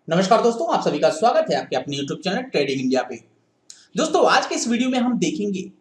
नमस्कार दोस्तों, आप सभी का स्वागत है आपके अपने YouTube चैनल ट्रेडिंग इंडिया पे। दोस्तों, आज के इस वीडियो में हम देखेंगे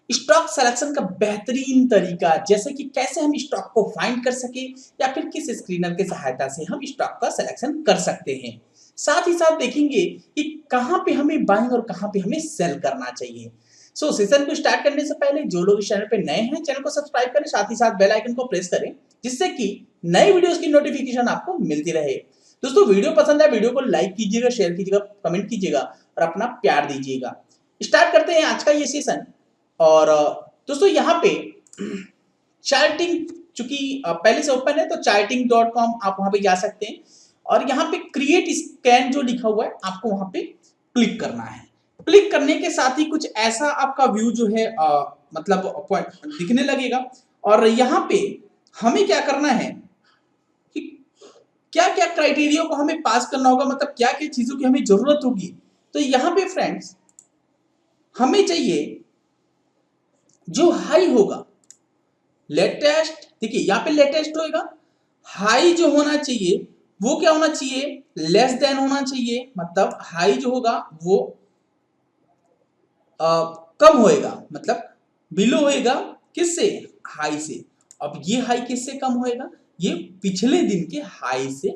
स्टॉक सिलेक्शन का बेहतरीन तरीका, जैसे कि कैसे हम स्टॉक को फाइंड कर सके या फिर किस स्क्रीनर की सहायता से हम स्टॉक का सिलेक्शन कर सकते हैं। साथ ही साथ देखेंगे कि कहां पे हमें बाइंग और कहां पे हमें सेल करना चाहिए। सेशन को स्टार्ट करने से पहले जो लोग इस चैनल पे नए हैं, चैनल को सब्सक्राइब करें, साथ ही साथ बेल आइकन को प्रेस करें, जिससे कि नई वीडियोस की नोटिफिकेशन आपको मिलती रहे। दोस्तों, वीडियो पसंद है, वीडियो को लाइक कीजिएगा, शेयर कीजिएगा, कमेंट कीजिएगा और अपना प्यार दीजिएगा। स्टार्ट करते हैं आज का ये सेशन। और दोस्तों, यहाँ पे चार्टिंग चूंकि पहले से ओपन है तो charting.com आप वहां पे जा सकते हैं और यहाँ पे क्रिएट स्कैन जो लिखा हुआ है आपको वहां पे क्लिक करना है। क्लिक करने के साथ ही कुछ ऐसा आपका व्यू जो है मतलब दिखने लगेगा। और यहाँ पे हमें क्या करना है कि क्या क्या क्राइटेरिया को हमें पास करना होगा, मतलब क्या क्या चीजों की हमें जरूरत होगी। तो यहां पे फ्रेंड्स हमें चाहिए जो हाई होगा, लेटेस्ट। देखिए यहाँ पे लेटेस्ट होगा, हाई जो होना चाहिए वो क्या होना चाहिए, लेस देन होना चाहिए। मतलब हाई जो होगा वो कम होएगा, मतलब बिलो होएगा किससे, हाई से। अब ये हाई किससे कम होएगा, ये पिछले दिन के हाई से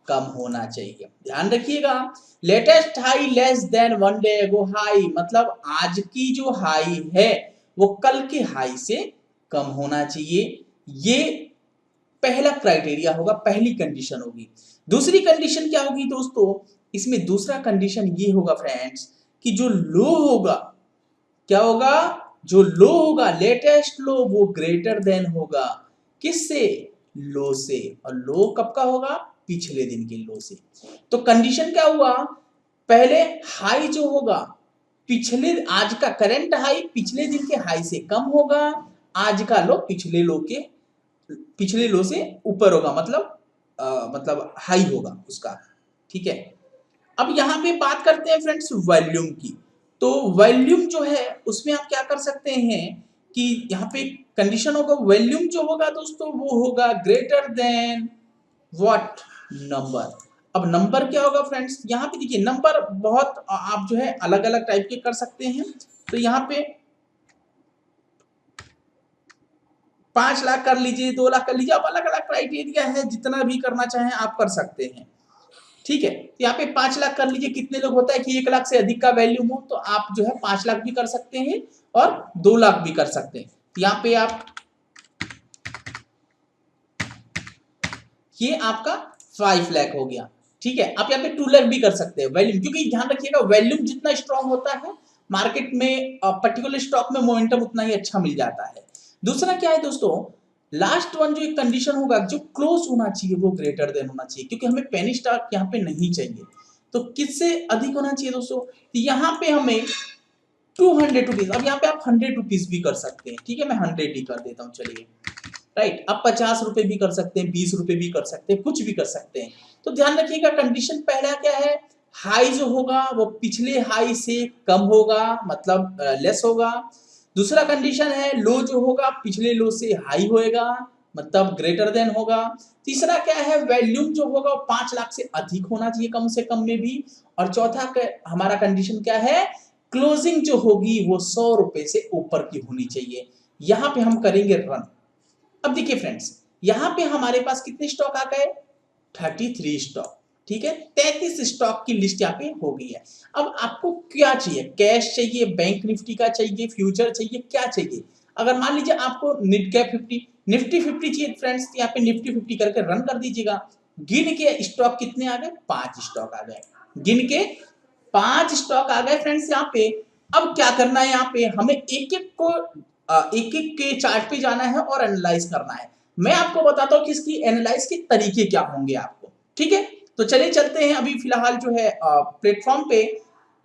कम होना चाहिए। ध्यान रखिएगा, latest high less than one day एगो हाई, मतलब आज की जो हाई है वो कल के हाई से कम होना चाहिए। ये पहला क्राइटेरिया होगा, पहली कंडीशन होगी। दूसरी कंडीशन क्या होगी दोस्तों, इसमें दूसरा कंडीशन ये होगा फ्रेंड्स कि जो लो होगा, क्या होगा, जो लो होगा लेटेस्ट लो वो ग्रेटर देन होगा किससे, लो से। और लो कब का होगा, पिछले दिन के लो से। तो कंडीशन क्या हुआ, पहले हाई जो होगा पिछले, आज का करंट हाई पिछले दिन के हाई से कम होगा, आज का लो पिछले लो से ऊपर होगा, मतलब हाई होगा उसका। ठीक है, अब यहां पे बात करते हैं फ्रेंड्स वॉल्यूम की। तो वॉल्यूम जो है उसमें आप क्या कर सकते हैं कि यहाँ पे कंडीशन होगा, वॉल्यूम जो होगा दोस्तों वो होगा ग्रेटर देन व्हाट, नंबर। अब नंबर क्या होगा फ्रेंड्स, यहाँ पे देखिए नंबर बहुत आप जो है अलग अलग टाइप के कर सकते हैं। तो यहाँ पे 5 लाख कर लीजिए, 2 लाख कर लीजिए, अब अलग अलग क्राइटेरिया है, जितना भी करना चाहें आप कर सकते हैं। ठीक है, यहाँ पे 5 लाख कर लीजिए। कितने लोग होता है कि 1 लाख से अधिक का वैल्यू हो, तो आप जो है 5 लाख भी कर सकते हैं और 2 लाख भी कर सकते हैं। यहाँ पे आप, ये आपका 5 लाख हो गया। ठीक है, आप यहाँ पे 2 लाख भी कर सकते हैं वैल्यूम, क्योंकि ध्यान रखिएगा वैल्यूम जितना स्ट्रांग होता है मार्केट में पर्टिकुलर स्टॉक में मोमेंटम उतना ही अच्छा मिल जाता है। दूसरा क्या है दोस्तों, लास्ट वन जो एक कंडीशन होगा, जो क्लोज होना चाहिए वो ग्रेटर देन होना चाहिए, क्योंकि हमें पेनी स्टॉक यहाँ पे नहीं चाहिए। तो किससे अधिक होना चाहिए दोस्तों, तो यहाँ पे हमें 200 रुपीज, अब यहाँ पे आप 100 रुपीज भी कर सकते हैं। ठीक है, मैं 100 ही कर देता हूँ, चलिए। राइट, आप 50 रुपए भी कर सकते हैं, 20 रुपए भी कर सकते हैं, कुछ भी कर सकते हैं। तो ध्यान रखिएगा, कंडीशन पहला क्या है, हाई जो होगा वो पिछले हाई से कम होगा, मतलब लेस होगा। दूसरा कंडीशन है लो जो होगा पिछले लो से हाई होएगा, मतलब ग्रेटर देन होगा। तीसरा क्या है, वैल्यूम जो होगा 5 लाख से अधिक होना चाहिए, कम से कम में भी। और चौथा हमारा कंडीशन क्या है, क्लोजिंग जो होगी वो 100 रुपए से ऊपर की होनी चाहिए। यहां पे हम करेंगे रन। अब देखिए फ्रेंड्स, यहां पे हमारे पास कितने स्टॉक आ गए, 33 स्टॉक। ठीक है, 33 स्टॉक की लिस्ट यहाँ पे हो गई है। अब आपको क्या चाहिए, कैश चाहिए, बैंक निफ्टी का चाहिए, फ्यूचर चाहिए, क्या चाहिए। अगर मान लीजिए आपको निफ्टी कैप 50, निफ्टी 50 चाहिए फ्रेंड्स, यहाँ पे निफ्टी 50 करके रन कर दीजिएगा। गिन के स्टॉक कितने आ गए, 5 स्टॉक आ गए। गिन के 5 स्टॉक आ गए फ्रेंड्स यहाँ पे। अब क्या करना है, यहाँ पे हमें एक एक को एक एक के चार्ट पे जाना है और एनालाइज करना है। मैं आपको बताता हूँ कि इसकी एनालाइज के तरीके क्या होंगे आपको। ठीक है, तो चलिए चलते हैं अभी फिलहाल जो है प्लेटफॉर्म पे।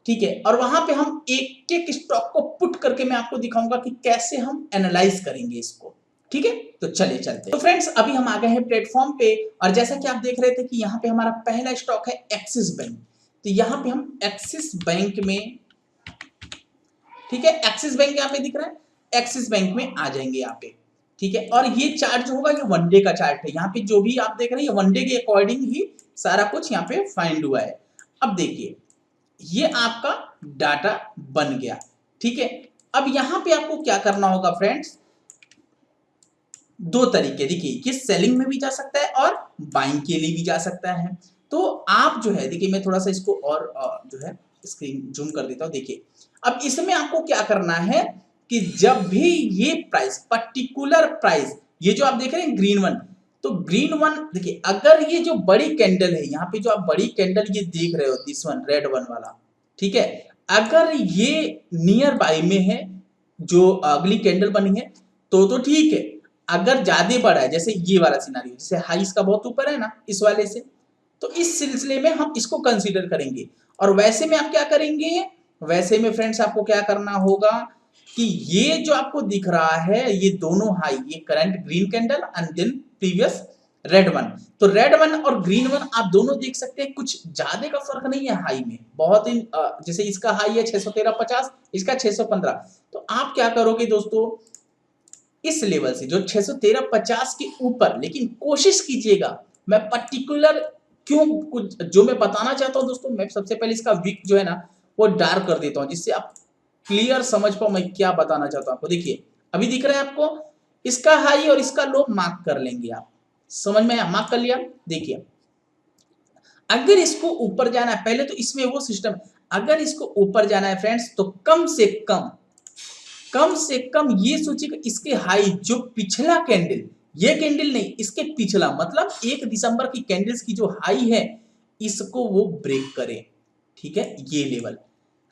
ठीक है, और वहां पे हम एक एक स्टॉक को पुट करके मैं आपको दिखाऊंगा कि कैसे हम एनालाइज करेंगे इसको। ठीक है, तो चलिए चलते हैं। तो फ्रेंड्स अभी हम आ गए हैं प्लेटफॉर्म पे, और जैसा कि आप देख रहे थे कि यहाँ पे हमारा पहला स्टॉक है एक्सिस बैंक। तो यहाँ पे हम एक्सिस बैंक में, ठीक है, एक्सिस बैंक यहाँ पे दिख रहा है, एक्सिस बैंक में आ जाएंगे यहाँ पे। ठीक है, और ये चार्ट जो होगा ये वनडे का चार्ट है। यहाँ पे जो भी आप देख रहे हैं ये वनडे के अकॉर्डिंग ही सारा कुछ यहाँ पे फाइंड हुआ है। अब देखिए ये आपका डाटा बन गया, ठीक है। अब यहां पे आपको क्या करना होगा फ्रेंड्स, दो तरीके, देखिए ये सेलिंग में भी जा सकता है और बाइंग के लिए भी जा सकता है। तो आप जो है देखिए मैं थोड़ा सा इसको और जो है स्क्रीन जूम कर देता हूं। देखिए अब इसमें आपको क्या करना है कि जब भी ये प्राइस पर्टिकुलर प्राइस, ये जो आप देख रहे हैं ग्रीन वन, तो ग्रीन वन देखिए अगर ये जो बड़ी कैंडल है यहाँ पे जो आप बड़ी कैंडल ये देख रहे हो दिस वन रेड वन वाला, ठीक है, अगर ये नियर बाई में है जो अगली कैंडल बनी है तो ठीक है। अगर ज्यादा बड़ा है जैसे ये वाला सिनारियो, जैसे हाई इसका बहुत ऊपर है ना इस वाले से, तो इस सिलसिले में हम इसको कंसीडर करेंगे। और वैसे में आप क्या करेंगे, वैसे में फ्रेंड्स आपको क्या करना होगा कि ये जो आपको दिख रहा है ये दोनों हाई, ये current green candle and then previous red one, तो रेड वन और ग्रीन वन आप दोनों देख सकते हैं, कुछ ज्यादा का फर्क नहीं है हाई में, बहुत ही जैसे इसका हाई है 613.50, इसका 615। तो आप क्या करोगे दोस्तों, इस लेवल से जो 613.50 के ऊपर, लेकिन कोशिश कीजिएगा, मैं पर्टिकुलर क्यों कुछ जो मैं बताना चाहता हूं दोस्तों, मैं सबसे पहले इसका विक जो है ना वो डार्क कर देता हूं जिससे आप क्लियर समझ पाओ मैं क्या बताना चाहता हूं आपको। देखिए अभी दिख रहा है आपको, इसका हाई और इसका लो मार्क कर लेंगे आप, समझ में आया, मार्क कर लिया। देखिए अगर इसको ऊपर जाना है, पहले तो इसमें वो सिस्टम, अगर इसको ऊपर जाना है फ्रेंड्स तो कम से कम ये सोचिए कि इसके हाई जो पिछला कैंडल, ये कैंडल नहीं इसके पिछला, मतलब 1 दिसंबर की कैंडल्स की जो हाई है इसको वो ब्रेक करे, ठीक है, ये लेवल,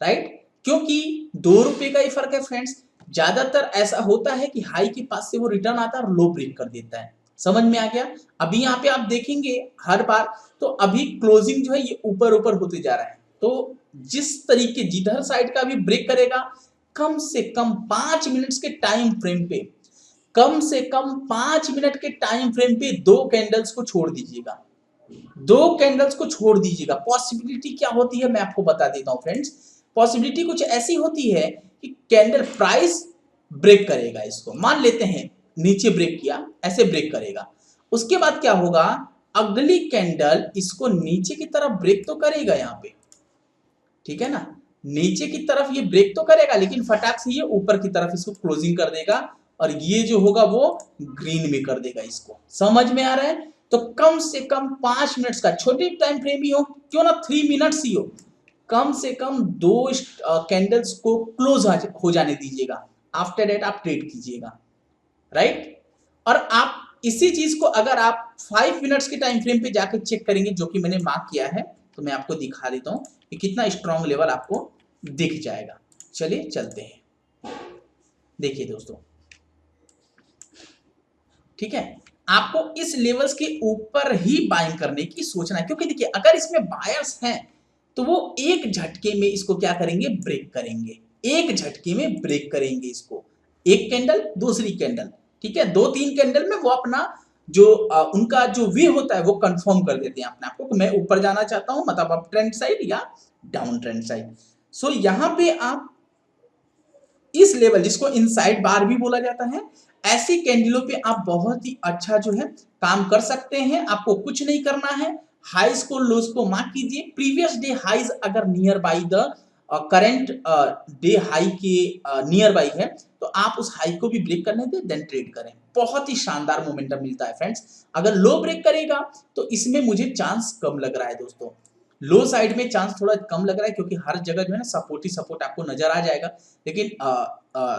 राइट। क्योंकि 2 रुपए का ही फर्क है फ्रेंड्स, ज्यादातर ऐसा होता है कि हाई के पास से वो रिटर्न आता है और लो ब्रेक कर देता है, समझ में आ गया। अभी यहाँ पे आप देखेंगे हर बार, तो अभी क्लोजिंग जो है ये ऊपर ऊपर होते जा रहा है, तो जिस तरीके जिधर साइड का भी ब्रेक करेगा कम से कम 5 मिनट्स के टाइम फ्रेम पे, कम से कम 5 मिनट के टाइम फ्रेम पे 2 कैंडल्स को छोड़ दीजिएगा, 2 कैंडल्स को छोड़ दीजिएगा। पॉसिबिलिटी क्या होती है मैं आपको बता देता हूं फ्रेंड्स, पॉसिबिलिटी कुछ ऐसी होती है कि कैंडल प्राइस ब्रेक करेगा, इसको मान लेते हैं नीचे ब्रेक किया, ऐसे ब्रेक करेगा, उसके बाद क्या होगा, अगली कैंडल इसको नीचे की तरफ ब्रेक तो करेगा यहाँ पे, ठीक है ना, नीचे की तरफ ये ब्रेक तो करेगा लेकिन फटाक से ये ऊपर की तरफ इसको क्लोजिंग कर देगा और ये जो होगा वो ग्रीन में कर देगा इसको, समझ में आ रहा है। तो कम से कम 5 मिनट्स का, छोटी टाइम फ्रेम ही हो क्यों ना 3 मिनट्स ही हो, कम से कम 2 कैंडल्स को क्लोज हो जाने दीजिएगा, आफ्टर दैट आप ट्रेड कीजिएगा, राइट। और आप इसी चीज को अगर आप 5 मिनट्स के टाइम फ्रेम पे जाकर चेक करेंगे जो कि मैंने मार्क किया है, तो मैं आपको दिखा देता हूं कि कितना स्ट्रॉन्ग लेवल आपको दिख जाएगा। चलिए चलते हैं, देखिए दोस्तों, ठीक है, आपको इस लेवल्स के ऊपर ही बाइंग करने की सोचना है, क्योंकि देखिए अगर इसमें बायर्स हैं तो वो एक झटके में इसको क्या करेंगे, ब्रेक करेंगे, एक झटके में ब्रेक करेंगे इसको, एक कैंडल दूसरी कैंडल, ठीक है, 2-3 कैंडल में वो अपना जो उनका जो वे होता है वो कंफर्म कर देते हैं अपने आप को कि मैं ऊपर जाना चाहता हूं, मतलब अप ट्रेंड साइड या डाउन ट्रेंड साइड। सो यहां पे आप इस लेवल जिसको इनसाइड बार भी बोला जाता है, ऐसी कैंडलों पे आप बहुत ही अच्छा जो है काम कर सकते हैं। आपको कुछ नहीं करना है, हाइज को लोज को मार्क कीजिए, प्रीवियस डे हाइज अगर near by the current day high के नियर बाई है तो आप उस हाई को भी ब्रेक करने दें, देन ट्रेड करें, बहुत ही शानदार मोमेंटम मिलता है फ्रेंड्स। अगर लो ब्रेक करेगा तो इसमें मुझे चांस कम लग रहा है दोस्तों, लो साइड में चांस थोड़ा कम लग रहा है क्योंकि हर जगह जो है ना सपोर्ट ही सपोर्ट आपको नजर आ जाएगा, लेकिन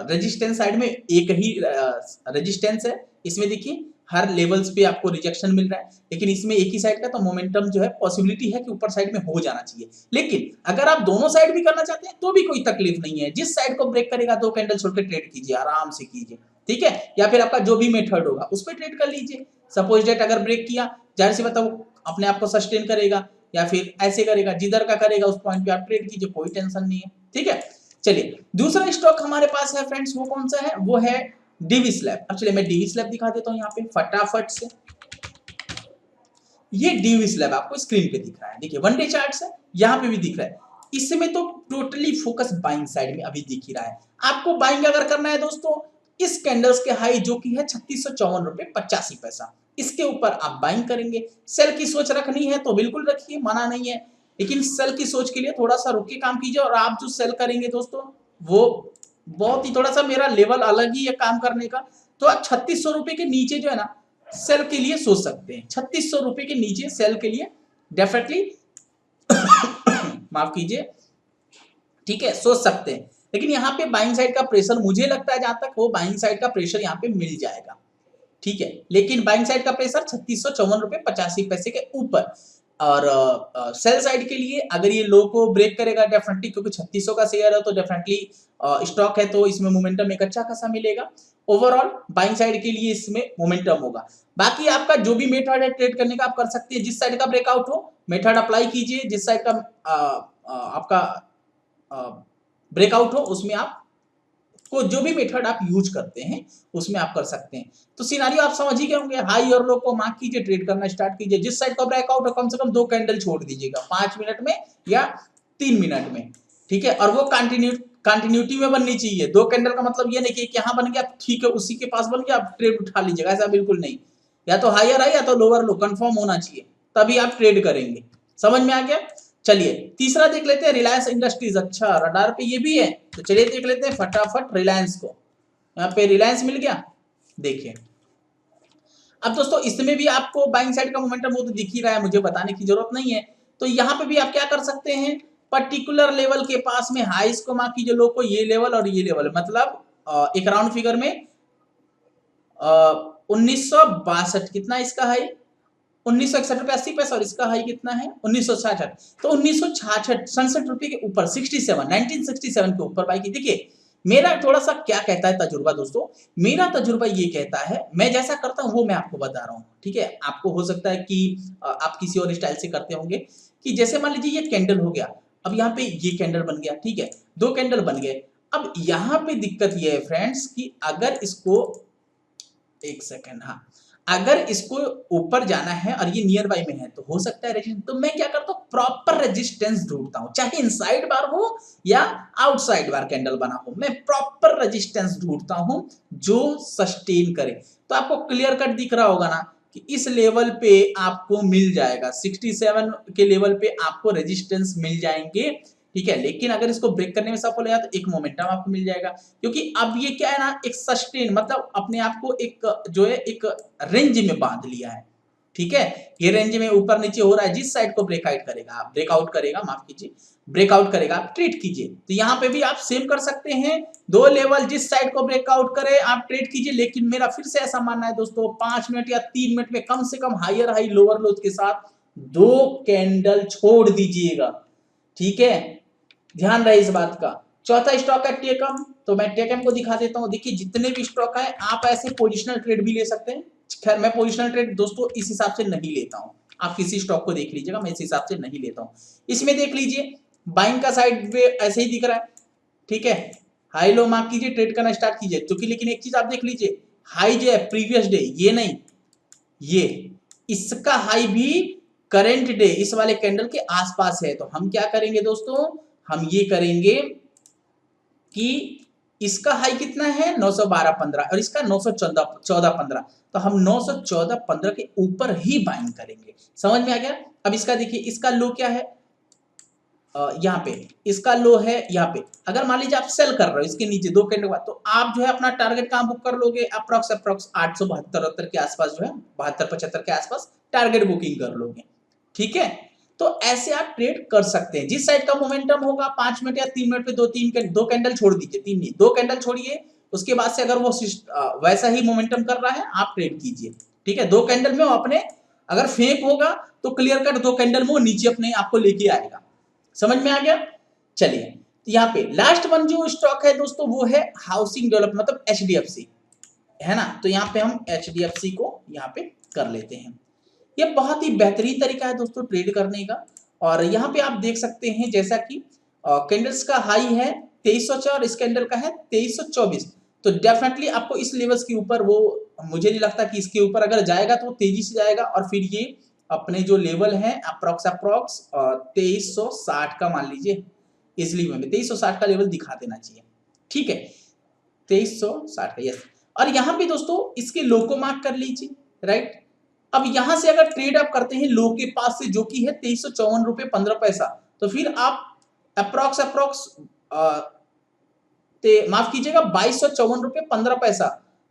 रेजिस्टेंस साइड में एक ही रेजिस्टेंस है, इसमें देखिए हर लेवल्स पे आपको रिजेक्शन मिल रहा है, लेकिन इसमें एक ही साइड का, तो मोमेंटम जो है पॉसिबिलिटी है कि ऊपर साइड में हो जाना चाहिए। लेकिन अगर आप दोनों साइड भी करना चाहते हैं तो भी कोई तकलीफ नहीं है, जिस साइड को ब्रेक करेगा 2 कैंडल छोड़ के ट्रेड कीजिए, आराम से कीजिए, ठीक है, या फिर आपका जो भी मेथड होगा उस पर ट्रेड कर लीजिए। सपोज डेट अगर ब्रेक किया, जाहिर सी बात है वो अपने आप को सस्टेन करेगा या फिर ऐसे करेगा, जिधर का करेगा उस पॉइंट पे आप ट्रेड कीजिए, कोई टेंशन नहीं है, ठीक है। चलिए दूसरा स्टॉक हमारे पास है फ्रेंड्स, वो कौन सा है, वो है डीवी स्लैब। अब चलिए मैं डीवी स्लैब दिखा देता हूं यहाँ पे फटाफट से। ये डीवी स्लैब आपको स्क्रीन पे दिख रहा है, देखिए 1 डे चार्ट है, यहाँ पे भी दिख रहा है, इसमें तो टोटली फोकस बाइंग साइड में अभी दिख ही रहा है। आपको बाइंग अगर करना है दोस्तों, इस कैंडल्स के हाई जो कि है 3654.85, इसके ऊपर आप बाइंग करेंगे। सेल की सोच रखनी है तो बिल्कुल रखिए, मना नहीं है, लेकिन सेल की सोच के लिए थोड़ा सा रुक के काम कीजिए। और आप जो सेल करेंगे दोस्तों वो बहुत ही थोड़ा सा मेरा लेवल अलग ही है काम करने का। तो आप 3600 रुपए के नीचे जो है ना सेल के लिए सोच सकते हैं। 3600 रुपए के नीचे सेल के लिए डेफिनेटली माफ कीजिए, ठीक है, सोच सकते हैं। लेकिन यहाँ पे बाइंग साइड का प्रेशर मुझे लगता है जहां तक वो बाइंग साइड का प्रेशर यहाँ पे मिल जाएगा, ठीक है। लेकिन बाइंग साइड का प्रेशर 3654.85 रुपए के ऊपर। और सेल साइड के लिए अगर ये लो को ब्रेक करेगा डेफिनेटली, क्योंकि 3600 का शेयर है तो डेफिनेटली स्टॉक है तो इसमें मोमेंटम एक अच्छा खासा मिलेगा। ओवरऑल बाइंग साइड के लिए इसमें मोमेंटम होगा। बाकी आपका जो भी मेथड है ट्रेड करने का आप कर सकते हैं, जिस साइड का ब्रेकआउट हो मेथड अप्लाई कीजिए, जिस साइड का आपका ब्रेकआउट हो उसमें आप को जो भी मेथड आप यूज करते हैं उसमें आप कर सकते हैं। तो सिनारियो आप समझ ही गए होंगे। हाई और लो को मार्क कीजिए, ट्रेड करना स्टार्ट कीजिए। जिस साइड का ब्रेकआउट है कम से कम 2 कैंडल छोड़ दीजिएगा 5 मिनट में या 3 मिनट में, ठीक है। और वो कंटिन्यूटी में बननी चाहिए। 2 कैंडल का मतलब ये नहीं कि यहाँ बन गया ठीक है उसी के पास बन गया आप ट्रेड उठा लीजिएगा, ऐसा बिल्कुल नहीं। या तो हायर है या तो लोअर लो कंफर्म होना चाहिए, तभी आप ट्रेड करेंगे। समझ में आ गया। चलिए तीसरा देख लेते हैं, रिलायंस इंडस्ट्रीज। अच्छा रडार पे ये भी है, तो चलिए देख लेते हैं फटाफट रिलायंस को। यहाँ पे रिलायंस मिल गया, देखिए। अब दोस्तों इसमें भी आपको बाइंग साइड का मोमेंटम वो तो दिख ही रहा है, मुझे बताने की जरूरत नहीं है। तो यहाँ पे भी आप क्या कर सकते हैं, पर्टिकुलर लेवल के पास में हाईस को मार्क कीजिए, लो को, ये लेवल और ये लेवल, मतलब एक राउंड फिगर में 1962 कितना इसका हाई, 1961.80 रुपए और इसका हाई कितना है 1966। तो 1966 67 रुपए के ऊपर 1967 के ऊपर बाई की। देखिए मेरा थोड़ा सा क्या कहता है तजुर्बा दोस्तों, मेरा तजुर्बा ये कहता है, मैं जैसा करता हूं वो मैं आपको बता रहा हूं, ठीक है। आपको हो सकता है कि आप किसी और स्टाइल से करते होंगे। कि जैसे मान लीजिए ये कैंडल हो गया, अब यहाँ पे ये कैंडल बन गया, ठीक है, 2 कैंडल बन गए। अब यहाँ पे दिक्कत ये है फ्रेंड्स कि अगर इसको एक सेकेंड, हाँ, अगर इसको ऊपर जाना है और ये नियर बाय में है तो हो सकता है रेजिस्टेंस, तो मैं क्या करता हूँ प्रॉपर रेजिस्टेंस ढूंढता हूँ, चाहे इनसाइड बार हो या आउटसाइड बार कैंडल बना हो, मैं प्रॉपर रेजिस्टेंस ढूंढता हूँ जो सस्टेन करे। तो आपको क्लियर कट दिख रहा होगा ना कि इस लेवल पे आपको मिल जाएगा, 67 के लेवल पे आपको रेजिस्टेंस मिल जाएंगे, ठीक है। लेकिन अगर इसको ब्रेक करने में सफल हो गया तो एक मोमेंटम आपको मिल जाएगा, क्योंकि अब ये क्या है ना एक सस्टेन, मतलब अपने आप को एक जो है एक रेंज में बांध लिया है, ठीक है। ये रेंज में ऊपर नीचे हो रहा है, जिस साइड को ब्रेकआउट करेगा माफ कीजिए, ब्रेकआउट करेगा आप ट्रेड कीजिए। तो यहाँ पे भी आप सेम कर सकते हैं, 2 लेवल जिस साइड को ब्रेकआउट करे आप ट्रेड कीजिए। लेकिन मेरा फिर से ऐसा मानना है दोस्तों 5 मिनट या 3 मिनट में कम से कम हायर हाई लोअर लो के साथ 2 कैंडल छोड़ दीजिएगा, ठीक है, ध्यान रहे इस बात का। चौथा स्टॉक है टेकम, तो मैं टेकम को दिखा देता हूं। देखिए जितने भी स्टॉक है आप ऐसे पोजिशनल ट्रेड भी ले सकते हैं। खैर मैं पोजिशनल ट्रेड दोस्तों इस हिसाब से नहीं लेता हूं, आप किसी स्टॉक को देख लीजिएगा, मैं इस हिसाब से नहीं लेता हूं। इसमें देख लीजिए बाइंग का साइड पे ऐसे ही दिख रहा है, ठीक है। हाई लो मार्क कीजिए, ट्रेड करना स्टार्ट कीजिए। क्योंकि लेकिन एक चीज आप देख लीजिए, हाई जो है प्रीवियस डे, ये नहीं, ये इसका हाई भी करेंट डे इस वाले कैंडल के आसपास है। तो हम क्या करेंगे दोस्तों, हम ये करेंगे कि इसका हाई कितना है 912.15 और इसका 914.15, तो हम 914.15 के ऊपर ही बाइंग करेंगे। समझ में आ गया। अब इसका देखिए इसका लो क्या है, यहाँ पे इसका लो है यहाँ पे। अगर मान लीजिए आप सेल कर रहे हो इसके नीचे 2 कैंडल बाद, तो आप जो है अपना टारगेट कहां बुक कर लोगे, अप्रोक्स 872 के आसपास जो है 72-75 के आसपास टारगेट बुकिंग कर लोगे, ठीक है। तो ऐसे आप ट्रेड कर सकते हैं। जिस साइड का मोमेंटम होगा 5 मिनट या 3 मिनट पे 2 कैंडल छोड़ दीजिए, 3 नहीं 2 कैंडल छोड़िए, उसके बाद से अगर वो वैसा ही मोमेंटम कर रहा है आप ट्रेड कीजिए, ठीक है। 2 कैंडल में वो अपने अगर फेक होगा तो क्लियर कट 2 कैंडल में वो नीचे अपने आपको लेके आएगा। समझ में आ गया। चलिए यहाँ पे लास्ट वन जो स्टॉक है दोस्तों वो है हाउसिंग डेवलपमेंट, मतलब HDFC है ना। तो यहाँ पे हम HDFC को यहाँ पे कर लेते हैं। ये बहुत ही बेहतरीन तरीका है दोस्तों ट्रेड करने का। और यहाँ पे आप देख सकते हैं जैसा कि कैंडल्स का हाई है 2304 और इस कैंडल का है 2324। तो डेफिनेटली आपको इस लेवल्स के ऊपर, वो मुझे नहीं लगता कि इसके ऊपर अगर जाएगा तो तेजी से जाएगा और फिर ये अपने जो लेवल है अप्रोक्स 2360 का मान लीजिए, इसलिए में 2360 का लेवल दिखा देना चाहिए, ठीक है, 2360 का, यस। और यहाँ पे दोस्तों इसके लो को मार्क कर लीजिए, राइट। अब यहां से अगर ट्रेड आप करते हैं लो के पास से, जो कि है 2354 रुपए 15 पैसा, तो फिर आप अप्रोक्स माफ कीजिएगा 2254 रुपए 15 पैसा।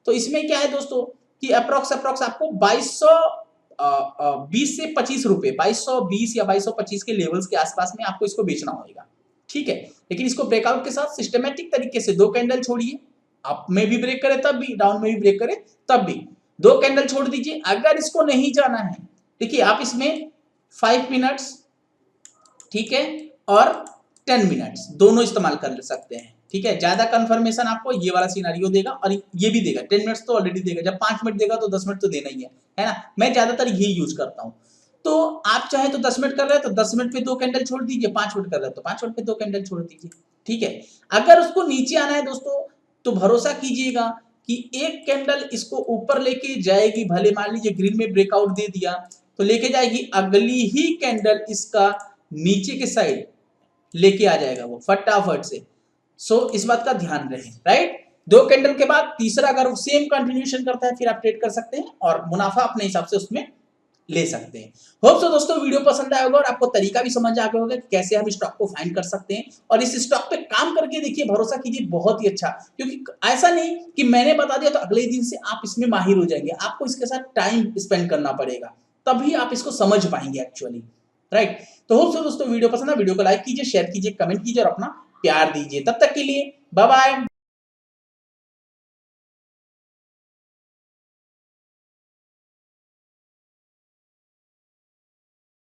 तो इसमें क्या है दोस्तों कि अप्रोक्स आपको 2220 से 25 रुपए, 2220 या 2225 के लेवल्स के आसपास में आपको इसको बेचना होगा, ठीक है। लेकिन इसको ब्रेकआउट के साथ सिस्टमेटिक तरीके से 2 कैंडल छोड़िए, अप में भी ब्रेक करे तब भी, डाउन में भी ब्रेक करे तब भी 2 कैंडल छोड़ दीजिए। अगर इसको नहीं जाना है, देखिए आप इसमें 5 मिनट्स, ठीक है, और 10 मिनट्स दोनों इस्तेमाल कर सकते हैं, ठीक है। ज्यादा कंफर्मेशन आपको ये वाला सिनारियो देगा और ये भी देगा। 10 मिनट्स तो ऑलरेडी देगा, जब 5 मिनट देगा तो 10 मिनट तो देना ही है ना। मैं ज्यादातर यही यूज करता हूं। तो आप चाहे तो 10 मिनट कर रहे हैं तो 10 मिनट पे 2 कैंडल छोड़ दीजिए, 5 मिनट कर रहे हैं तो 5 मिनट पे 2 कैंडल छोड़ दीजिए, ठीक है। अगर उसको नीचे आना है दोस्तों, तो भरोसा कीजिएगा कि एक कैंडल इसको ऊपर लेके जाएगी, भले मान लीजिए ग्रीन में ब्रेकआउट दे दिया तो लेके जाएगी, अगली ही कैंडल इसका नीचे के साइड लेके आ जाएगा वो फटाफट से। सो इस बात का ध्यान रहे, राइट। 2 कैंडल के बाद तीसरा अगर सेम कंटिन्यूएशन करता है फिर आप ट्रेड कर सकते हैं और मुनाफा अपने हिसाब से उसमें ले सकते हैं। होप सो दोस्तों वीडियो पसंद आया होगा और आपको तरीका भी समझ आ गया होगा कि कैसे हम स्टॉक को फाइंड कर सकते हैं। और इस स्टॉक पे काम करके देखिए, भरोसा कीजिए बहुत ही अच्छा, क्योंकि ऐसा नहीं कि मैंने बता दिया तो अगले दिन से आप इसमें माहिर हो जाएंगे। आपको इसके साथ टाइम स्पेंड करना पड़ेगा, तभी आप इसको समझ पाएंगे एक्चुअली, राइट। तो होप सो दोस्तों वीडियो पसंद है, वीडियो को लाइक कीजिए, शेयर कीजिए, कमेंट कीजिए और अपना प्यार दीजिए। तब तक के लिए बाय बाय।